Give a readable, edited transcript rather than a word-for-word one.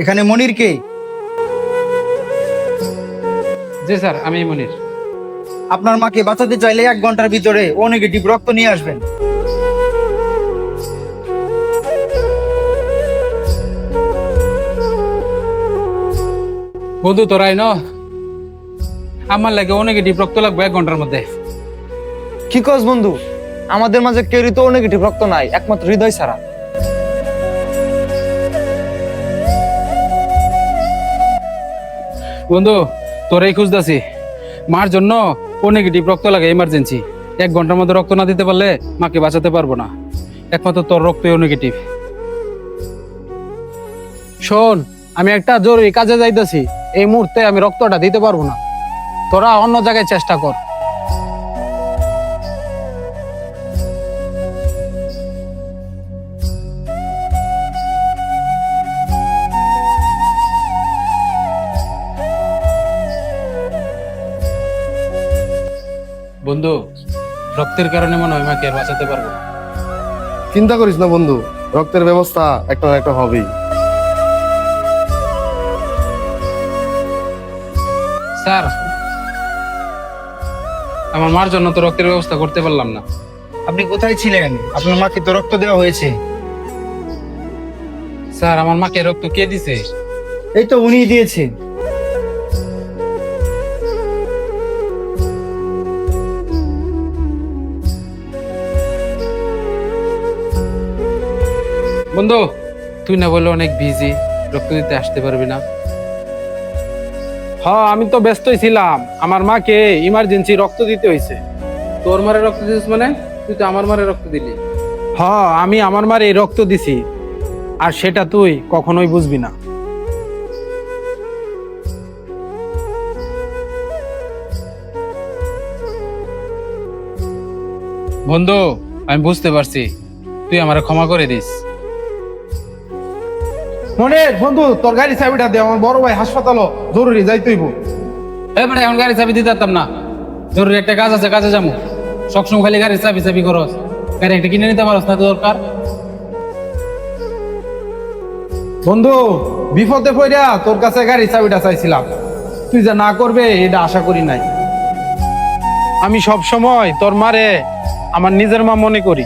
এখানে মনির কে? জি স্যার, আমি মনির। আপনার মাকে বাঁচাতে চাইলে 1 ঘন্টার ভিতরে ও নেগেটিভ রক্ত নিয়ে আসবেন। বন্ধু তোরাই ন আমার লাগে ও নেগেটিভ রক্ত লাগবে 1 ঘন্টার মধ্যে। কি কস বন্ধু? আমাদের মাঝে কেউই তো নেগেটিভ রক্ত নাই, একমাত্র হৃদয় ছাড়া। বন্ধু তোরাই খুঁজতেছি, মার জন্য ও নেগেটিভ রক্ত লাগে এমার্জেন্সি। 1 ঘন্টার মধ্যে রক্ত না দিতে পারলে মাকে বাঁচাতে পারবো না। একমাত্র তোর রক্ত ও নেগেটিভ। শোন, আমি একটা জরুরি কাজে যাইতেছি, এই মুহূর্তে আমি রক্তটা দিতে পারবো না, তোরা অন্য জায়গায় চেষ্টা কর। বন্ধু, রক্তের কারণে মনে হয় মাকে আর বাঁচাতে পারবো না। চিন্তা করিস না বন্ধু, রক্তের ব্যবস্থা একটা না একটা হবেই। স্যার, আমার মার জন্য তো রক্তের ব্যবস্থা করতে পারলাম না। আপনি কোথায় ছিলেন? আপনার মাকে তো রক্ত দেওয়া হয়েছে। স্যার, আমার মাকে রক্ত কে দিছে? এই তো উনিই দিয়েছে। বন্ধু, তুই না বললে অনেক বিজি, রক্ত দিতে আসতে পারবি না? হ্যাঁ, আমি তো ব্যস্তই ছিলাম, আমার মাকে ইমার্জেন্সি রক্ত দিতে হয়েছে। তোর মারে রক্ত দিছিস মানে? তুই তো আমার মারে রক্ত দিলি। হ্যাঁ, আমি আমার মারে রক্ত দিছি, আর সেটা তুই কখনোই বুঝবি না। বন্ধু, আমি বুঝতে পারছি, তুই আমারে ক্ষমা করে দিস। মনে বন্ধু, তোর গাড়ি চাবিটা দে, আমার বড় ভাই হাসপাতাল জরুরি যাইতেইব। এবারে এখন গাড়ি চাবি দিতে পারতাম না, জরুরি একটা কাজ আছে, কাজে যাবো। সবসময় খালি গাড়ি চাবি চাবি করস, গাড়ি একটা কিনে নিতে পারস না? তো দরকার। বন্ধু, বিপদে পড়া তোর কাছে গাড়ি চাবিটা চাইছিলাম, তুই যা না করবে এটা আশা করি নাই। আমি সব সময় তোর মারে আমার নিজের মা মনে করি।